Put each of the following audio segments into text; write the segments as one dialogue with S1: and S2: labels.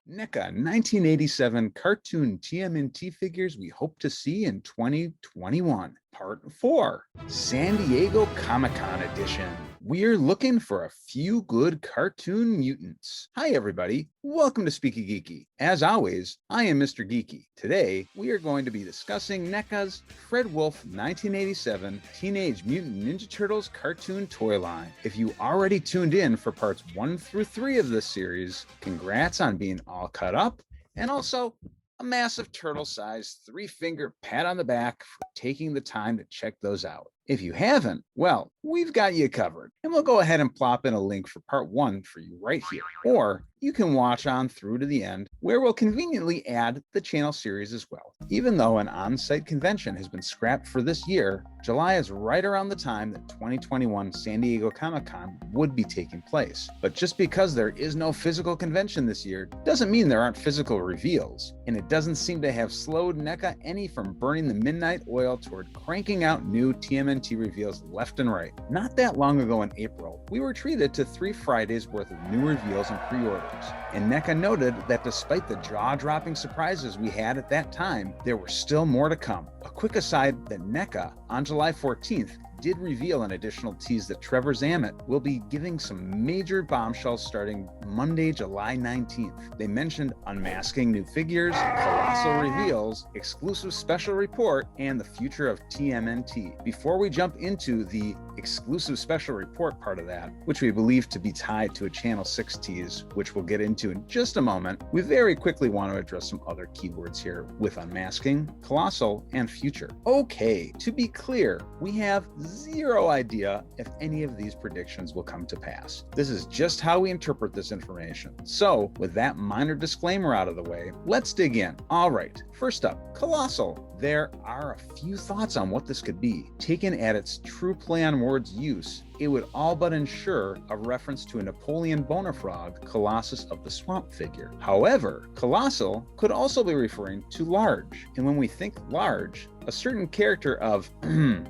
S1: NECA 1987 Cartoon TMNT figures we hope to see in 2021. Part 4, San Diego Comic-Con Edition. We're looking for a few good cartoon mutants. Hi everybody, welcome to SpeekyGeeky. As always, I am Mr. Geeky. Today, we are going to be discussing NECA's Fred Wolf 1987 Teenage Mutant Ninja Turtles cartoon toy line. If you already tuned in for parts 1 through 3 of this series, congrats on being all caught up, and also a massive turtle-sized 3-finger pat on the back for taking the time to check those out. If you haven't, well, we've got you covered, and we'll go ahead and plop in a link for part 1 for you right here. Or you can watch on through to the end, where we'll conveniently add the channel series as well. Even though an on-site convention has been scrapped for this year, July is right around the time that 2021 San Diego Comic-Con would be taking place. But just because there is no physical convention this year doesn't mean there aren't physical reveals, and it doesn't seem to have slowed NECA any from burning the midnight oil toward cranking out new TMNT reveals left and right. Not that long ago in April, we were treated to 3 Fridays worth of new reveals and pre-orders. And NECA noted that despite the jaw-dropping surprises we had at that time, there were still more to come. A quick aside that NECA, on July 14th, did reveal an additional tease that Trevor Zammit will be giving some major bombshells starting Monday, July 19th. They mentioned unmasking new figures, colossal reveals, exclusive special report, and the future of TMNT. Before we jump into the exclusive special report part of that, which we believe to be tied to a Channel 6 tease, which we'll get into in just a moment, we very quickly want to address some other keywords here with unmasking, colossal, and future. Okay, to be clear, we have zero idea if any of these predictions will come to pass. This is just how we interpret this information. So, with that minor disclaimer out of the way, let's dig in. All right, first up, Colossal. There are a few thoughts on what this could be. Taken at its true play on words use, it would all but ensure a reference to a Napoleon boner frog, Colossus of the Swamp figure. However, Colossal could also be referring to large, and when we think large, a certain character of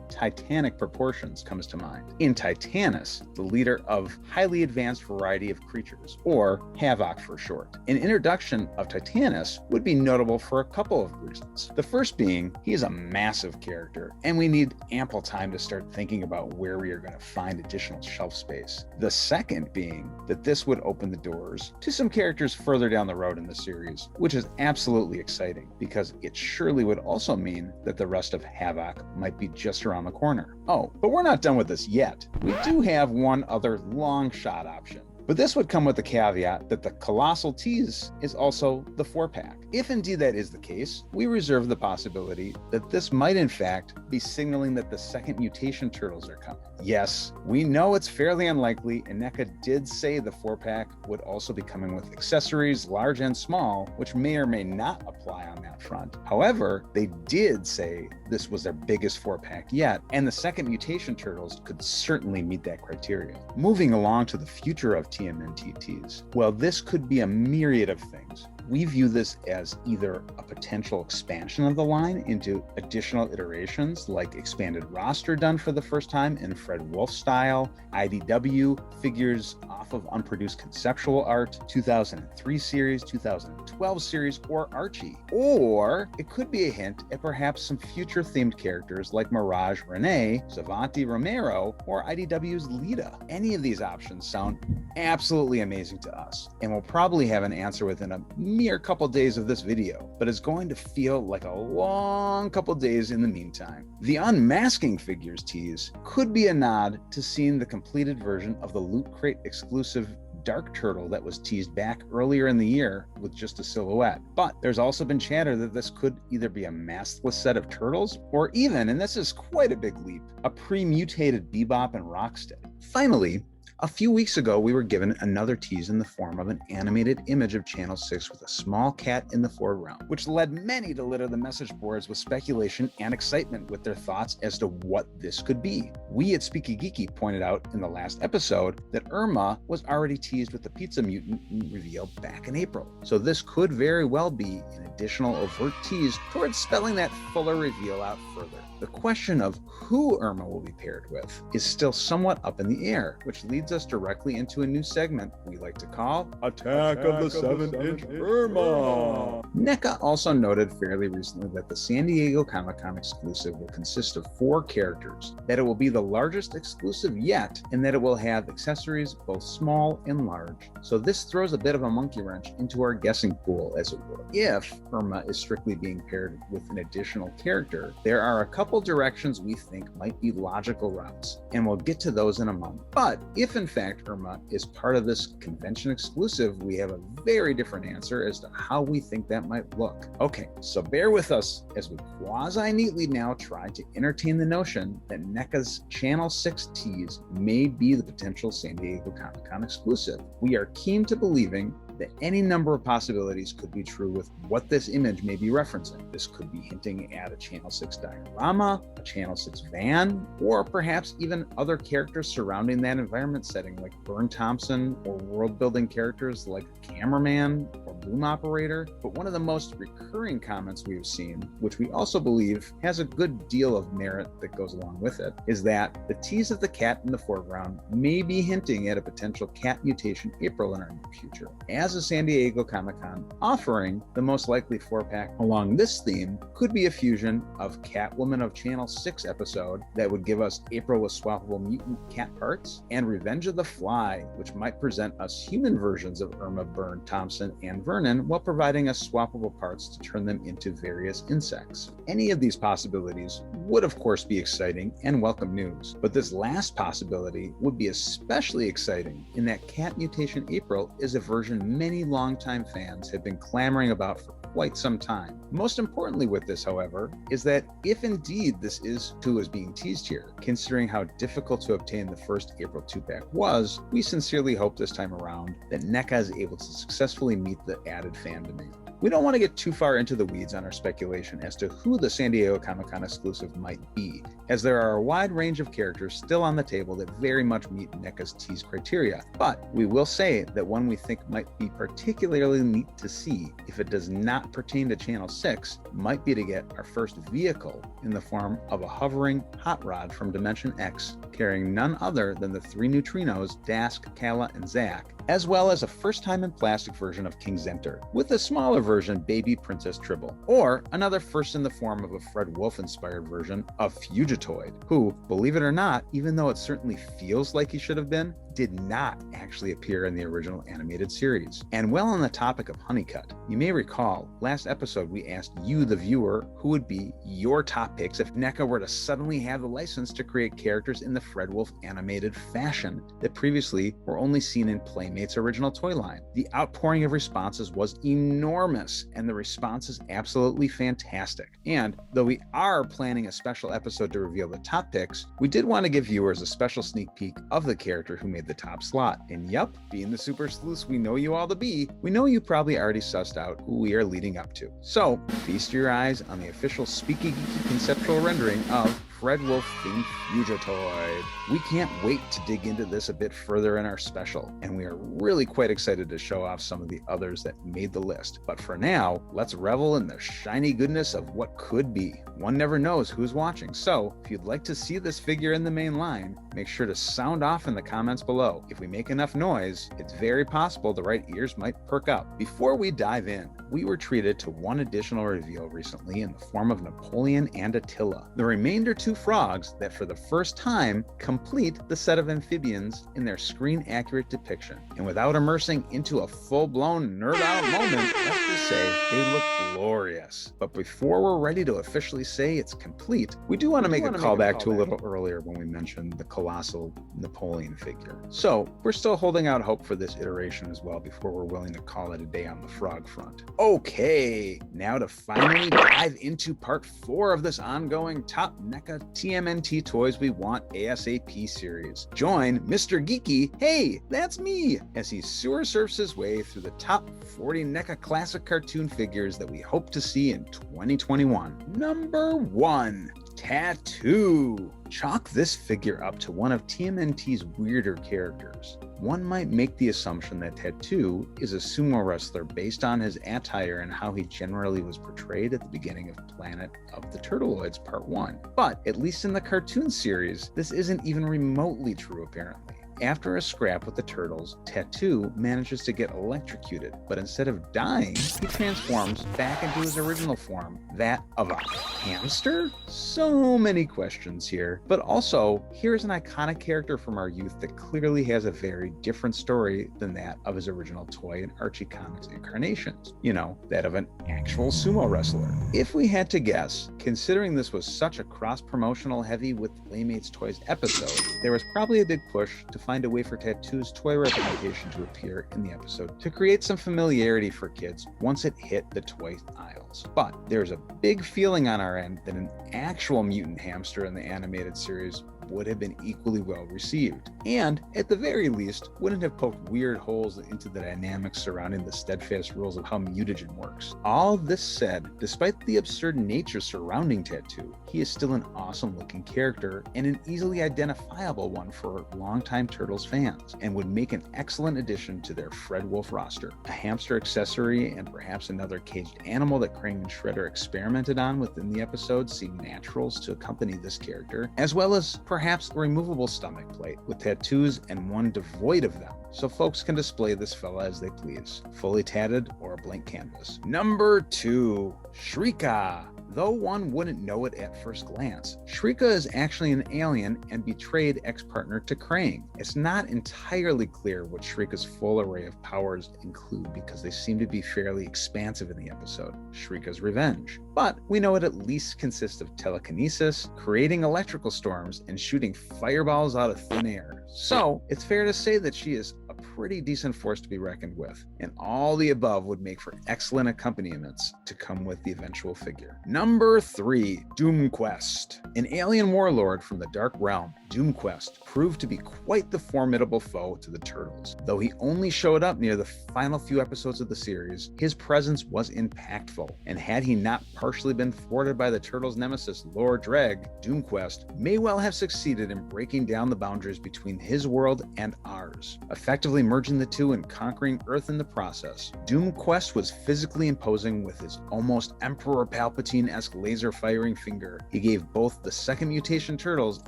S1: titanic proportions comes to mind. In Titanus, the leader of highly advanced variety of creatures, or Havoc for short. An introduction of Titanus would be notable for a couple of reasons. The first being, he is a massive character, and we need ample time to start thinking about where we are going to find additional shelf space. The second being that this would open the doors to some characters further down the road in the series, which is absolutely exciting, because it surely would also mean that the rest of Havoc might be just around the corner. Oh, but we're not done with this yet. We do have one other long shot option. But this would come with the caveat that the Colossal tease is also the 4-pack. If indeed that is the case, we reserve the possibility that this might in fact be signaling that the second mutation turtles are coming. Yes, we know it's fairly unlikely, and NECA did say the 4-pack would also be coming with accessories, large and small, which may or may not apply on that front. However, they did say this was their biggest 4-pack yet, and the second mutation turtles could certainly meet that criteria. Moving along to the future of TMNT tease. Well, this could be a myriad of things. We view this as either a potential expansion of the line into additional iterations, like expanded roster done for the first time in Fred Wolf style, IDW figures off of unproduced conceptual art, 2003 series, 2012 series, or Archie. Or it could be a hint at perhaps some future themed characters like Mirage Renee, Savanti Romero, or IDW's Lita. Any of these options sound absolutely amazing to us, and we'll probably have an answer within a mere couple days of this video, but it's going to feel like a long couple days in the meantime. The unmasking figures tease could be a nod to seeing the completed version of the Loot Crate exclusive Dark Turtle that was teased back earlier in the year with just a silhouette. But there's also been chatter that this could either be a maskless set of turtles, or even, and this is quite a big leap, a pre-mutated Bebop and Rocksteady. Finally, a few weeks ago, we were given another tease in the form of an animated image of Channel 6 with a small cat in the foreground, which led many to litter the message boards with speculation and excitement with their thoughts as to what this could be. We at SpeekyGeeky pointed out in the last episode that Irma was already teased with the Pizza Mutant reveal back in April, so this could very well be an additional overt tease towards spelling that fuller reveal out further. The question of who Irma will be paired with is still somewhat up in the air, which leads us directly into a new segment we like to call Attack of the 7-Inch Irma. NECA also noted fairly recently that the San Diego Comic-Con exclusive will consist of 4 characters, that it will be the largest exclusive yet, and that it will have accessories both small and large. So this throws a bit of a monkey wrench into our guessing pool, as it were. If Irma is strictly being paired with an additional character, there are a couple directions we think might be logical routes, and we'll get to those in a moment. But if in fact Irma is part of this convention exclusive, we have a very different answer as to how we think that might look. Okay, so bear with us as we quasi-neatly now try to entertain the notion that NECA's Channel 6 tease may be the potential San Diego Comic-Con exclusive. We are keen to believing that any number of possibilities could be true with what this image may be referencing. This could be hinting at a Channel 6 diorama, a Channel 6 van, or perhaps even other characters surrounding that environment setting like Burne Thompson, or world-building characters like Cameraman or Boom Operator. But one of the most recurring comments we've seen, which we also believe has a good deal of merit that goes along with it, is that the tease of the cat in the foreground may be hinting at a potential cat mutation April in our near future. As a San Diego Comic-Con offering, the most likely 4-pack along this theme could be a fusion of Catwoman of Channel 6 episode that would give us April with swappable mutant cat parts, and Revenge of the Fly, which might present us human versions of Irma, Burne, Thompson, and Vernan while providing us swappable parts to turn them into various insects. Any of these possibilities would of course be exciting and welcome news, but this last possibility would be especially exciting in that cat mutation April is a version many longtime fans have been clamoring about for quite some time. Most importantly with this, however, is that if indeed this is who is being teased here, considering how difficult to obtain the first April 2-pack was, we sincerely hope this time around that NECA is able to successfully meet the added fan demand. We don't want to get too far into the weeds on our speculation as to who the San Diego Comic-Con exclusive might be, as there are a wide range of characters still on the table that very much meet NECA's tease criteria. But we will say that one we think might be particularly neat to see, if it does not pertain to Channel 6, might be to get our first vehicle in the form of a hovering hot rod from Dimension X, carrying none other than the 3 neutrinos, Dask, Kala, and Zack, as well as a first-time in plastic version of King Zenter, with a smaller version Baby Princess Tribble, or another first in the form of a Fred Wolf-inspired version of Fugitoid, who, believe it or not, even though it certainly feels like he should have been, did not actually appear in the original animated series. And while on the topic of Honeycut, you may recall, last episode we asked you, the viewer, who would be your top picks if NECA were to suddenly have the license to create characters in the Fred Wolf animated fashion that previously were only seen in Playmates' original toy line. The outpouring of responses was enormous, and the response is absolutely fantastic. And though we are planning a special episode to reveal the top picks, we did want to give viewers a special sneak peek of the character who made the top slot. And yup, being the super sleuths we know you all to be, we know you probably already sussed out who we are leading up to. So feast your eyes on the official SpeekyGeeky conceptual rendering of Fred Wolf themed Fugitoid. We can't wait to dig into this a bit further in our special, and we are really quite excited to show off some of the others that made the list. But for now, let's revel in the shiny goodness of what could be. One never knows who's watching, so if you'd like to see this figure in the main line, make sure to sound off in the comments below. If we make enough noise, it's very possible the right ears might perk up. Before we dive in, we were treated to one additional reveal recently in the form of Napoleon and Atilla, the remainder 2 frogs that for the first time complete the set of amphibians in their screen-accurate depiction. And without immersing into a full-blown nerd-out moment, let's just say they look glorious. But before we're ready to officially say it's complete, we do want to make a callback to a little earlier when we mentioned the Colossal Napoleon figure. So we're still holding out hope for this iteration as well before we're willing to call it a day on the frog front. Okay, now to finally dive into part 4 of this ongoing top NECA TMNT Toys We Want ASAP series. Join Mr. Geeky, hey, that's me, as he sewer surfs his way through the top 40 NECA classic cartoon figures that we hope to see in 2021. Number 1. Tattoo. Chalk this figure up to one of TMNT's weirder characters. One might make the assumption that Tattoo is a sumo wrestler based on his attire and how he generally was portrayed at the beginning of Planet of the Turtleoids Part 1. But, at least in the cartoon series, this isn't even remotely true apparently. after a scrap with the turtles, Tattoo manages to get electrocuted, but instead of dying, he transforms back into his original form, that of a hamster? So many questions here. But also, here's an iconic character from our youth that clearly has a very different story than that of his original toy and Archie Comics incarnations. You know, that of an actual sumo wrestler. If we had to guess, considering this was such a cross-promotional heavy with Playmates Toys episode, there was probably a big push to find a way for Tattoo's toy representation to appear in the episode to create some familiarity for kids once it hit the toy aisles. But there's a big feeling on our end that an actual mutant hamster in the animated series would have been equally well received, and at the very least wouldn't have poked weird holes into the dynamics surrounding the steadfast rules of how mutagen works. All this said, despite the absurd nature surrounding Tattoo, he is still an awesome looking character and an easily identifiable one for longtime Turtles fans, and would make an excellent addition to their Fred Wolf roster. A hamster accessory and perhaps another caged animal that Krang and Shredder experimented on within the episode seem naturals to accompany this character, as well as perhaps a removable stomach plate with tattoos and one devoid of them, so folks can display this fella as they please, fully tatted or a blank canvas. Number 2, Shreeka. Though one wouldn't know it at first glance, Shreeka is actually an alien and betrayed ex-partner to Krang. It's not entirely clear what Shreeka's full array of powers include because they seem to be fairly expansive in the episode, Shreeka's Revenge. But we know it at least consists of telekinesis, creating electrical storms, and shooting fireballs out of thin air. So it's fair to say that she is a pretty decent force to be reckoned with, and all the above would make for excellent accompaniments to come with the eventual figure. Number 3, Doomquest. An alien warlord from the Dark Realm, Doomquest proved to be quite the formidable foe to the Turtles. Though he only showed up near the final few episodes of the series, his presence was impactful, and had he not partially been thwarted by the Turtles' nemesis Lord Dreg, Doomquest may well have succeeded in breaking down the boundaries between his world and ours, effectively merging the two and conquering Earth in the process. Doomquest was physically imposing with his almost Emperor Palpatine-esque laser-firing finger. He gave both the second mutation Turtles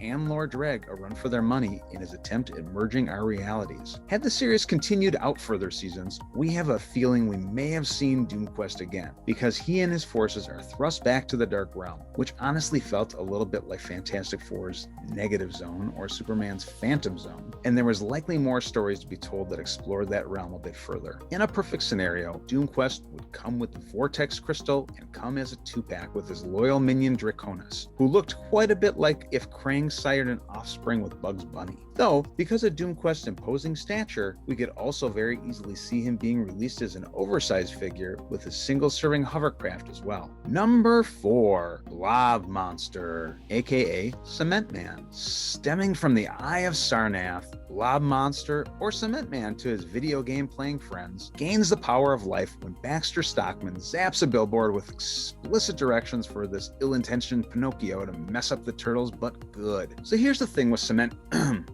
S1: and Lord Dreg a run for their money in his attempt at merging our realities. Had the series continued out further seasons, we have a feeling we may have seen Doomquest again, because he and his forces are thrust back to the Dark Realm, which honestly felt a little bit like Fantastic Four's Negative Zone or Superman's Phantom Zone, and there was likely more stories to be told that explored that realm a bit further. In a perfect scenario, Doomquest would come with the Vortex Crystal and come as a 2-pack with his loyal minion Draconis, who looked quite a bit like if Krang sired an offspring with Bugs Bunny. Though, because of Doomquest's imposing stature, we could also very easily see him being released as an oversized figure with a single-serving hovercraft as well. Number 4, Blob Monster, aka Cement Man. Stemming from the Eye of Sarnath, Blob Monster, or Cement Man to his video game playing friends, gains the power of life when Baxter Stockman zaps a billboard with explicit directions for this ill-intentioned Pinocchio to mess up the Turtles, but good. So here's the thing with Cement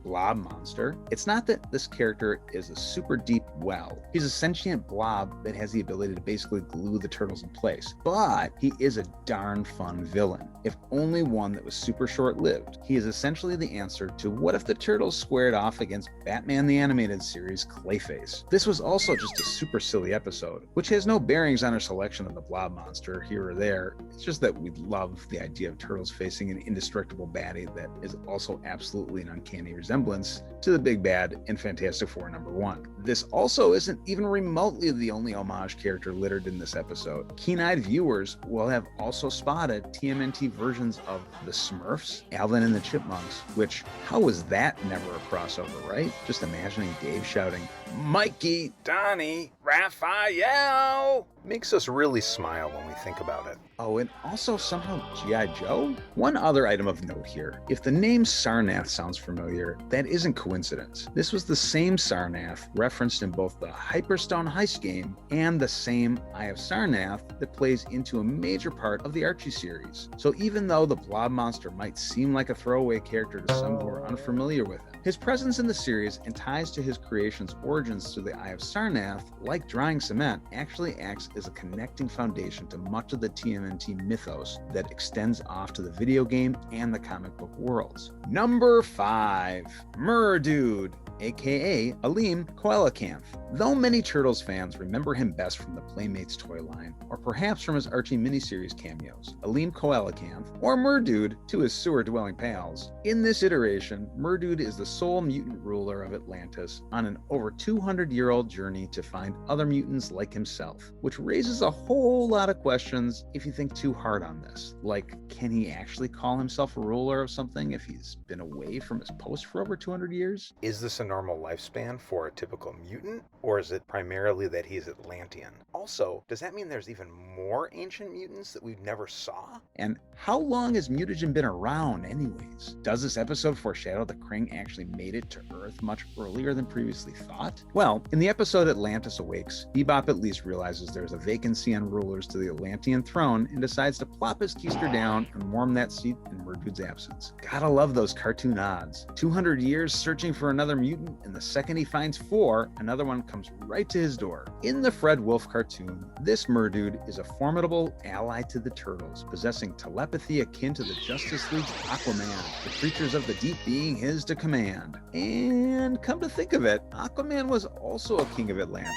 S1: Blob Monster. It's not that this character is a super deep well. He's a sentient blob that has the ability to basically glue the Turtles in place, but he is a darn fun villain, if only one that was super short-lived. He is essentially the answer to what if the Turtles squared off against Batman the Animated Series Clayface. This was also just a super silly episode, which has no bearings on our selection of the Blob Monster here or there. It's just that we love the idea of Turtles facing an indestructible baddie that is also absolutely an uncanny resemblance to the big bad in Fantastic Four #1. This also isn't even remotely the only homage character littered in this episode. Keen-eyed viewers will have also spotted TMNT versions of the Smurfs, Alvin and the Chipmunks, which, how was that never a crossover, right? Just imagining Dave shouting, "Mikey, Donnie, Raphael!" Makes us really smile when we think about it. Oh, and also somehow G.I. Joe? One other item of note here. If the name Sarnath sounds familiar, that isn't coincidence. This was the same Sarnath referenced in both the Hyperstone Heist game and the same Eye of Sarnath that plays into a major part of the Archie series. So even though the Blob Monster might seem like a throwaway character to some who are unfamiliar with him, his presence in the series and ties to his creation's origins to the Eye of Sarnath, like drying cement, actually acts as a connecting foundation to much of the TMNT mythos that extends off to the video game and the comic book worlds. Number 5, Merdude, aka Aleem Coelacanth. Though many Turtles fans remember him best from the Playmates toy line, or perhaps from his Archie miniseries cameos, Aleem Coelacanth, or Merdude to his sewer-dwelling pals, in this iteration, Merdude is the sole mutant ruler of Atlantis on an over 200-year-old journey to find other mutants like himself, which raises a whole lot of questions if you think too hard on this. Like, can he actually call himself a ruler of something if he's been away from his post for over 200 years?
S2: Is this a normal lifespan for a typical mutant, or is it primarily that he's Atlantean? Also, does that mean there's even more ancient mutants that we never saw?
S1: And how long has Mutagen been around anyways? Does this episode foreshadow that Krang actually made it to Earth much earlier than previously thought? Well, in the episode Atlantis Awakes, Bebop at least realizes there's a vacancy on rulers to the Atlantean throne and decides to plop his keister down and warm that seat in Merdude's absence. Gotta love those cartoon odds. 200 years searching for another mutant, and the second he finds 4, another one comes right to his door. In the Fred Wolf cartoon, this Merdude is a formidable ally to the Turtles, possessing telepathy akin to the Justice League's Aquaman, the creatures of the deep being his to command. And come to think of it, Aquaman was also a king of Atlantis.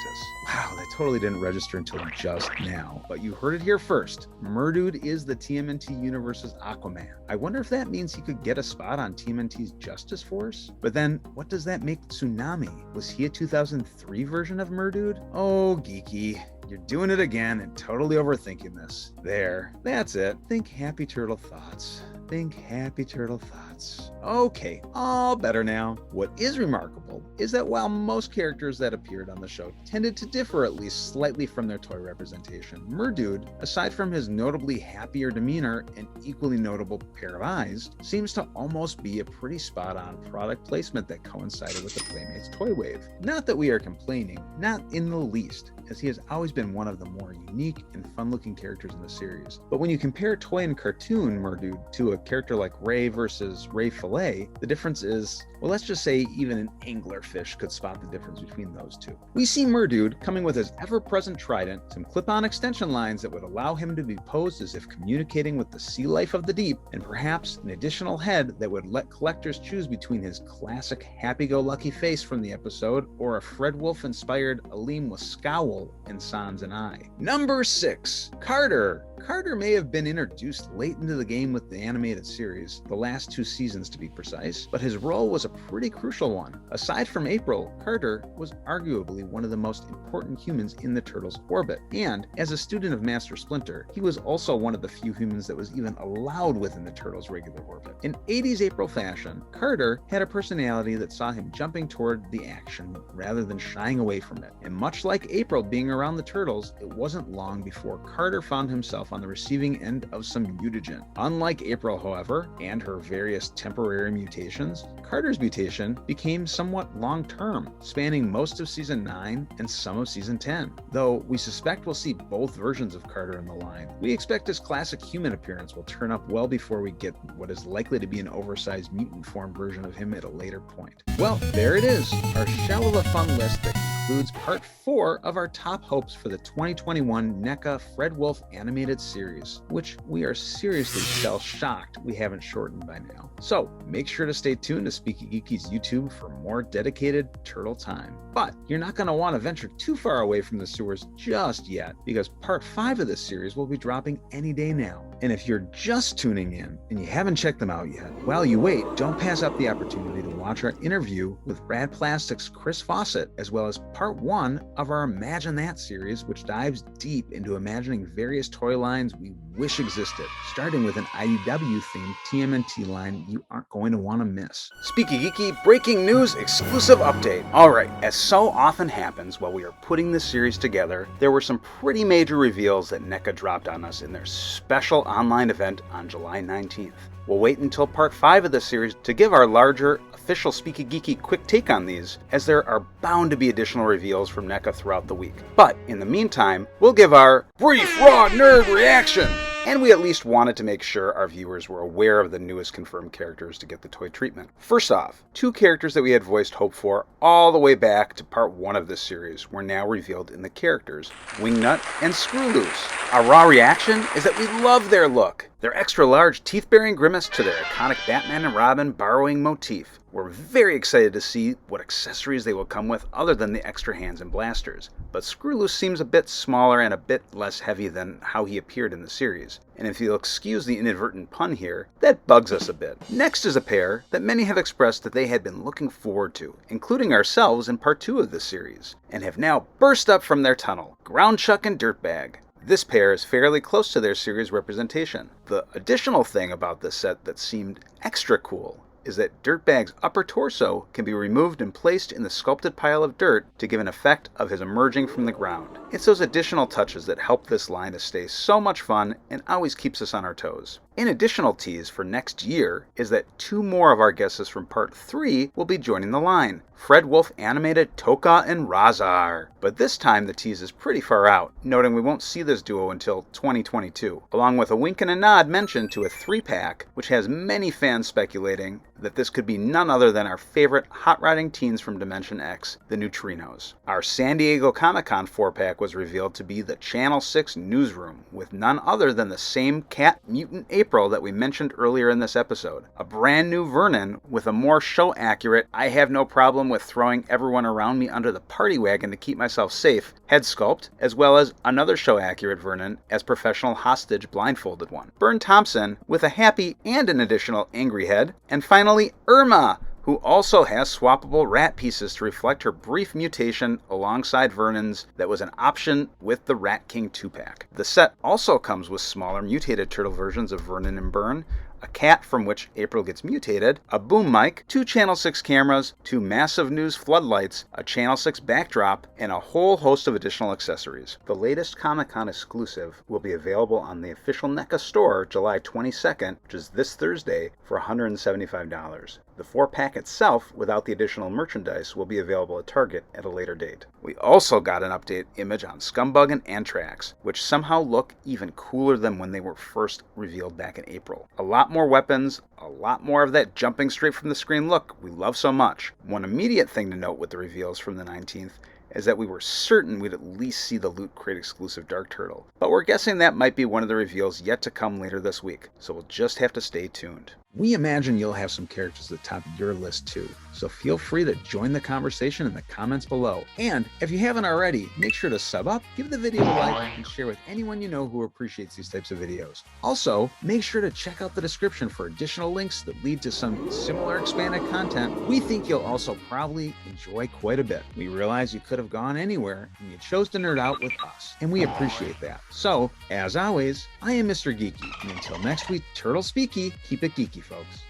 S1: Wow, that totally didn't register until just now, but you heard it here first. Merdude is the TMNT universe's Aquaman. I wonder if that means he could get a spot on TMNT's Justice Force? But then, what does that make Tsunami? Was he a 2003 version of Merdude? Oh, geeky. You're doing it again and totally overthinking this. There, that's it. Think happy turtle thoughts. Think happy turtle thoughts. Okay, all better now. What is remarkable is that while most characters that appeared on the show tended to differ at least slightly from their toy representation, Merdude, aside from his notably happier demeanor and equally notable pair of eyes, seems to almost be a pretty spot-on product placement that coincided with the Playmates toy wave. Not that we are complaining, not in the least, as he has always been one of the more unique and fun-looking characters in the series. But when you compare toy and cartoon Merdude to a character like Ray versus Ray Fillet, the difference is, well, let's just say even an anglerfish could spot the difference between those two. We see Merdude coming with his ever-present trident, some clip-on extension lines that would allow him to be posed as if communicating with the sea life of the deep, and perhaps an additional head that would let collectors choose between his classic happy-go-lucky face from the episode or a Fred Wolf-inspired Aleem with scowl and Sans and eye. Number 6, Carter. Carter may have been introduced late into the game with the animated series, the last 2 seasons to be precise, but his role was a pretty crucial one. Aside from April, Carter was arguably one of the most important humans in the Turtles' orbit, and as a student of Master Splinter, he was also one of the few humans that was even allowed within the Turtles' regular orbit. In 80s April fashion, Carter had a personality that saw him jumping toward the action rather than shying away from it, and much like April being around the Turtles, it wasn't long before Carter found himself on the receiving end of some mutagen. Unlike April, however, and her various temporary mutations, Carter's mutation became somewhat long-term, spanning most of Season 9 and some of Season 10. Though we suspect we'll see both versions of Carter in the line, we expect his classic human appearance will turn up well before we get what is likely to be an oversized mutant form version of him at a later point. Well, there it is, our shell of a fun list that concludes Part 4 of our top hopes for the 2021 NECA Fred Wolf animated series, which we are seriously shell-shocked we haven't shortened by now. So make sure to stay tuned to SpeekyGeeky's YouTube for more dedicated turtle time. But you're not going to want to venture too far away from the sewers just yet, because Part 5 of this series will be dropping any day now. And if you're just tuning in and you haven't checked them out yet, while you wait, don't pass up the opportunity to watch our interview with Rad Plastic's Chris Fawcett, as well as Part 1 of our Imagine That series, which dives deep into imagining various toy lines we wish existed, starting with an IDW-themed TMNT line you aren't going to want to miss. SpeekyGeeky breaking news exclusive update. Alright, as so often happens while we are putting this series together, there were some pretty major reveals that NECA dropped on us in their special online event on July 19th. We'll wait until Part 5 of this series to give our larger, official SpeekyGeeky quick take on these, as there are bound to be additional reveals from NECA throughout the week. But in the meantime, we'll give our brief, raw nerd reaction! And we at least wanted to make sure our viewers were aware of the newest confirmed characters to get the toy treatment. First off, 2 characters that we had voiced hope for all the way back to Part 1 of this series were now revealed in the characters, Wingnut and Screwloose. Our raw reaction is that we love their look. Their extra large teeth-bearing grimace to their iconic Batman and Robin borrowing motif.
S3: We're very excited to see what accessories they will come with other than the extra hands and blasters, but Screwloose seems a bit smaller and a bit less heavy than how he appeared in the series, and if you'll excuse the inadvertent pun here, that bugs us a bit. Next is a pair that many have expressed that they had been looking forward to, including ourselves in part 2 of this series, and have now burst up from their tunnel, Groundchuck and Dirtbag. This pair is fairly close to their series representation. The additional thing about this set that seemed extra cool is that Dirtbag's upper torso can be removed and placed in the sculpted pile of dirt to give an effect of his emerging from the ground. It's those additional touches that help this line to stay so much fun and always keeps us on our toes. An additional tease for next year is that 2 more of our guesses from part 3 will be joining the line. Fred Wolf Animated Tokka Rahzar. But this time the tease is pretty far out, noting we won't see this duo until 2022, along with a wink and a nod mention to a 3-pack, which has many fans speculating that this could be none other than our favorite hot-rodding teens from Dimension X, the Neutrinos. Our San Diego Comic-Con 4-pack was revealed to be the Channel 6 Newsroom, with none other than the same cat Mutant April that we mentioned earlier in this episode. A brand new Vernan with a more show-accurate, I have no problem with throwing everyone around me under the party wagon to keep myself safe head sculpt, as well as another show-accurate Vernan as professional hostage blindfolded one. Burne Thompson with a happy and an additional angry head, and finally Irma, who also has swappable rat pieces to reflect her brief mutation alongside Vernan's that was an option with the Rat King 2-pack. The set also comes with smaller mutated turtle versions of Vernan and Burne, a cat from which April gets mutated, a boom mic, 2 Channel 6 cameras, 2 massive news floodlights, a Channel 6 backdrop, and a whole host of additional accessories. The latest Comic-Con exclusive will be available on the official NECA store July 22nd, which is this Thursday, for $175. The 4-pack itself, without the additional merchandise, will be available at Target at a later date. We also got an update image on Scumbug and Antrax, which somehow look even cooler than when they were first revealed back in April. A lot more weapons, a lot more of that jumping straight from the screen look we love so much. One immediate thing to note with the reveals from the 19th is that we were certain we'd at least see the Loot Crate exclusive Dark Turtle, but we're guessing that might be one of the reveals yet to come later this week, so we'll just have to stay tuned.
S1: We imagine you'll have some characters at the top of your list too, so feel free to join the conversation in the comments below. And if you haven't already, make sure to sub up, give the video a like, and share with anyone you know who appreciates these types of videos. Also, make sure to check out the description for additional links that lead to some similar expanded content we think you'll also probably enjoy quite a bit. We realize you could have gone anywhere, and you chose to nerd out with us, and we appreciate that. So, as always, I am Mr. Geeky, and until next week, Turtle Speaky, keep it geeky, folks.